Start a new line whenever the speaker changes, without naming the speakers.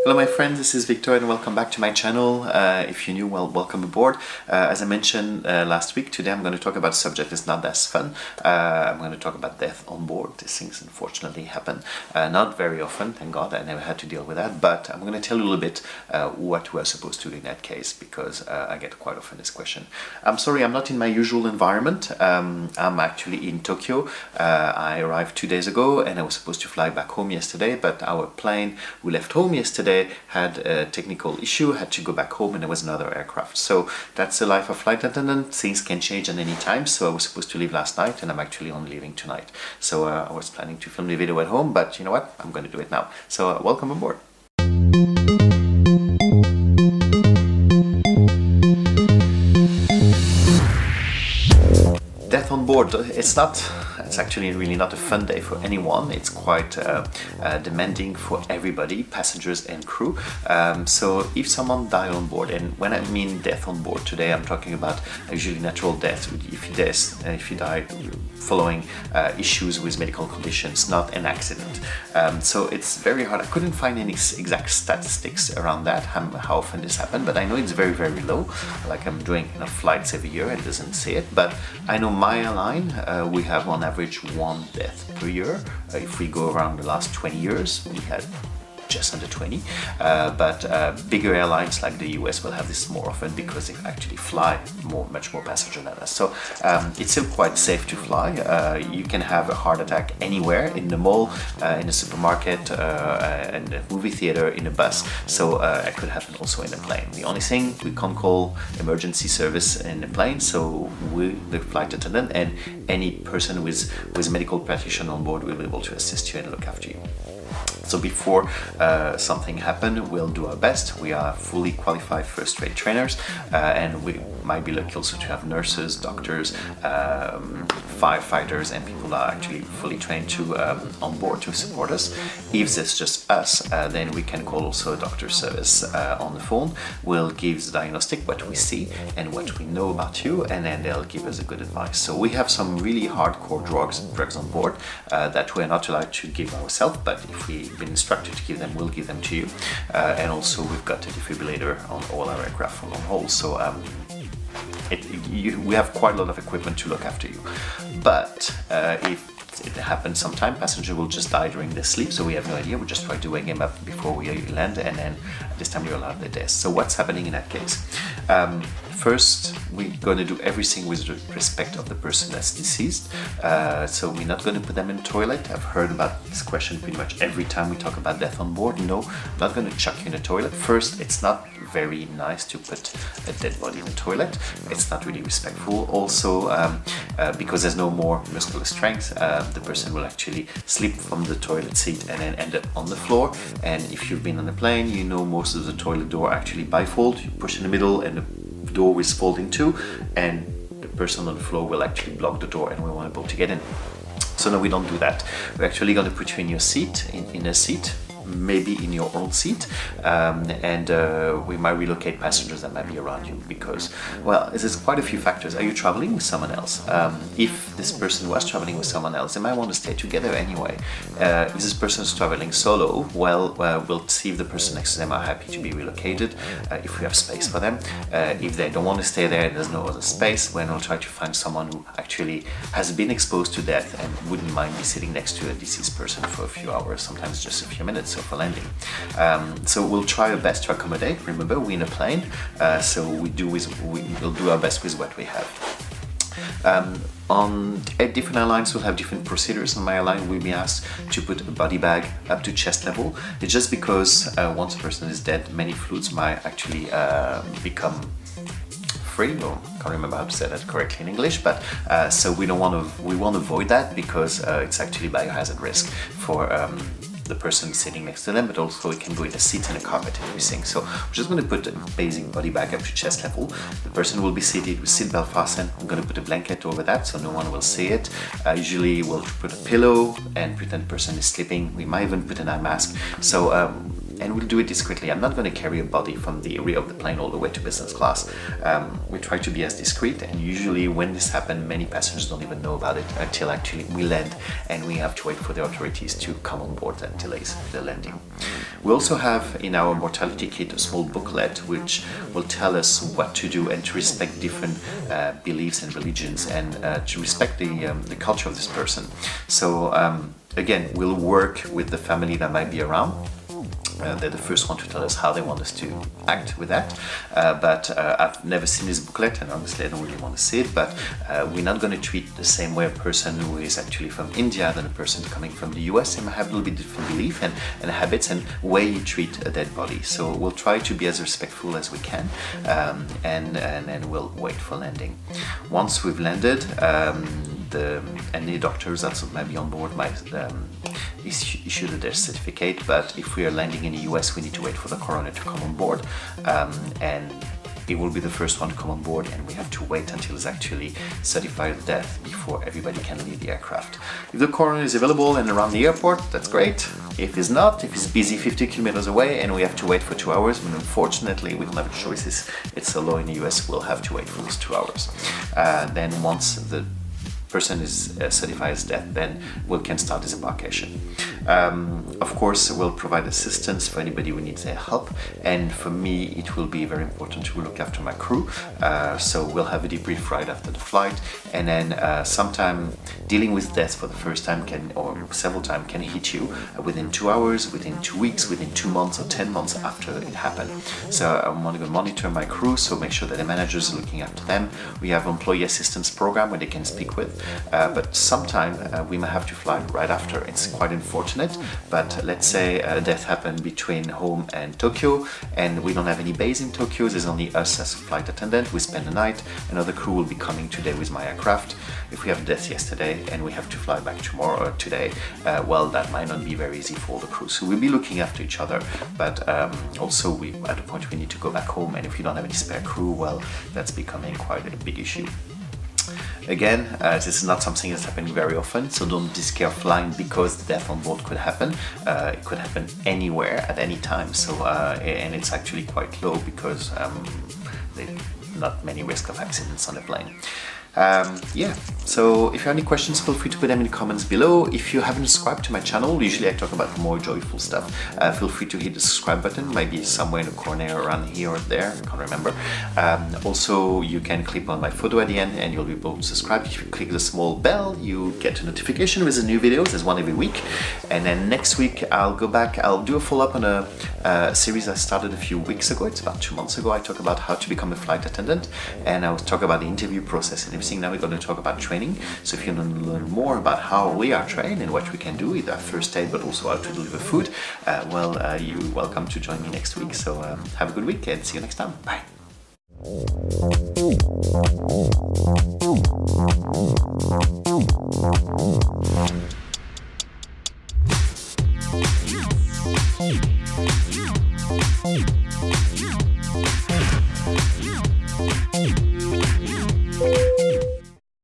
Hello my friends, this is Victor and welcome back to my channel. If you're new, well, welcome aboard. As I mentioned last week, today I'm going to talk about a subject that's not as fun. I'm going to talk about death on board. These things unfortunately happen. Not very often, thank God, I never had to deal with that, but I'm going to tell you a little bit what we're supposed to do in that case, because I get quite often this question. I'm sorry, I'm not in my usual environment. I'm actually in Tokyo. I arrived 2 days ago and I was supposed to fly back home yesterday, but our plane, we left home yesterday, had a technical issue, had to go back home, and there was another aircraft. So that's the life of flight attendant. Things can change at any time. So I was supposed to leave last night and I'm actually only leaving tonight. So I was planning to film the video at home, but you know what? I'm going to do it now. So welcome aboard. Death on board, it's actually really not a fun day for anyone. It's quite demanding for everybody, passengers and crew. So if someone died on board, and when I mean death on board today, I'm talking about usually natural death. If you die following issues with medical conditions, not an accident. So it's very hard. I couldn't find any exact statistics around that, how often this happened, but I know it's very, very low. Like I'm doing flights every year, it doesn't say it, but I know my airline, we have on average 1 death per year. If we go around the last 20 years, we had just under 20, but bigger airlines like the US will have this more often because they actually fly much more passenger than us. So it's still quite safe to fly. You can have a heart attack anywhere, in the mall, in the supermarket, in the movie theater, in a bus. So it could happen also in a plane. The only thing, we can't call emergency service in a plane, so the flight attendant and any person with a medical practitioner on board will be able to assist you and look after you. So before something happens, we'll do our best. We are fully qualified first-rate trainers, and we might be lucky also to have nurses, doctors, firefighters, and people that are actually fully trained to on board to support us. If it's just us, then we can call also a doctor service on the phone. We'll give the diagnostic, what we see and what we know about you, and then they'll give us a good advice. So we have some really hardcore drugs on board that we're not allowed to give ourselves, but if we've been instructed to give them, we'll give them to you. And also we've got a defibrillator on all our aircraft for long haul. So we have quite a lot of equipment to look after you. But if it happens sometime, passenger will just die during their sleep, so we have no idea. We just try to wake them up before we land, and then this time you're allowed their death. So what's happening in that case? First, we're going to do everything with respect of the person that's deceased. So we're not going to put them in the toilet. I've heard about this question pretty much every time we talk about death on board. No, I'm not going to chuck you in the toilet. First, it's not very nice to put a dead body in the toilet. It's not really respectful. Also, because there's no more muscular strength, the person will actually slip from the toilet seat and then end up on the floor. And if you've been on a plane, you know most of the toilet door actually bifold. You push in the middle and the door is folding too, and the person on the floor will actually block the door and we won't be able to get in. So no, we don't do that. We're actually going to put you in your seat, in a seat, maybe in your own seat, and we might relocate passengers that might be around you, because, well, there's quite a few factors. Are you traveling with someone else? If this person was traveling with someone else, they might want to stay together anyway. If this person is traveling solo, well, we'll see if the person next to them are happy to be relocated, if we have space for them. If they don't want to stay there and there's no other space, then we'll try to find someone who actually has been exposed to death and wouldn't mind be sitting next to a deceased person for a few hours, sometimes just a few minutes, for landing. So we'll try our best to accommodate. Remember, we're in a plane, so we'll do our best with what we have. On different airlines will have different procedures. On my airline, we'll be asked to put a body bag up to chest level. It's just because once a person is dead, many fluids might actually become free, or I can't remember how to say that correctly in English, but so we want to avoid that, because it's actually biohazard risk for the person sitting next to them, but also it can go in a seat and a carpet and everything. So we're just going to put a basic body bag up to chest level. The person will be seated with seatbelt fastened. I'm going to put a blanket over that so no one will see it. Usually we'll put a pillow and pretend the person is sleeping. We might even put an eye mask. So and we'll do it discreetly. I'm not going to carry a body from the rear of the plane all the way to business class. We try to be as discreet, and usually when this happens, many passengers don't even know about it until actually we land, and we have to wait for the authorities to come on board and delay the landing. We also have in our mortality kit a small booklet which will tell us what to do and to respect different beliefs and religions, and to respect the culture of this person. So again, we'll work with the family that might be around. They're the first one to tell us how they want us to act with that. But I've never seen this booklet, and honestly I don't really want to see it, but we're not going to treat the same way a person who is actually from India than a person coming from the US. They might have a little bit different belief and habits and way you treat a dead body. So we'll try to be as respectful as we can, and then we'll wait for landing. Once we've landed, any doctors that might be on board might issue their certificate, but if we are landing in the US, we need to wait for the coroner to come on board, and it will be the first one to come on board, and we have to wait until it's actually certified death before everybody can leave the aircraft. If the coroner is available and around the airport, that's great. If he's not, if he's busy 50 kilometers away and we have to wait for 2 hours, and unfortunately we don't have choices, it's a law in the US, we'll have to wait for those 2 hours. Then once the person is certified as dead, then we can start disembarkation. Of course, we'll provide assistance for anybody who needs their help, and for me it will be very important to look after my crew. So we'll have a debrief right after the flight, and then sometime dealing with death for the first time or several times can hit you within 2 hours, within 2 weeks, within 2 months or 10 months after it happened. So I'm going to monitor my crew, so make sure that the managers are looking after them. We have employee assistance program where they can speak with, but sometimes we might have to fly right after. It's quite unfortunate, but let's say death happened between home and Tokyo, and we don't have any base in Tokyo. There's only us as a flight attendant. We spend the night. Another crew will be coming today with my aircraft. If we have death yesterday and we have to fly back tomorrow or today, well, that might not be very easy for all the crew. So we'll be looking after each other, but also at a point we need to go back home, and if you don't have any spare crew, well, that's becoming quite a big issue. Again, this is not something that's happening very often, so don't be scared of flying because the death on board could happen. It could happen anywhere at any time. So and it's actually quite low because there's not many risk of accidents on a plane. So if you have any questions, feel free to put them in the comments below. If you haven't subscribed to my channel, usually I talk about more joyful stuff, feel free to hit the subscribe button, maybe somewhere in the corner around here or there, I can't remember. Also, you can click on my photo at the end and you'll be able to subscribe. If you click the small bell, you get a notification with the new videos. There's one every week. And then next week I'll go back, I'll do a follow-up on a series I started a few weeks ago. It's about 2 months ago. I talk about how to become a flight attendant, and I will talk about the interview process and everything. Now we're going to talk about training. So if you want to learn more about how we are trained and what we can do with our first aid, but also how to deliver food, you're welcome to join me next week. So have a good week and see you next time. Bye.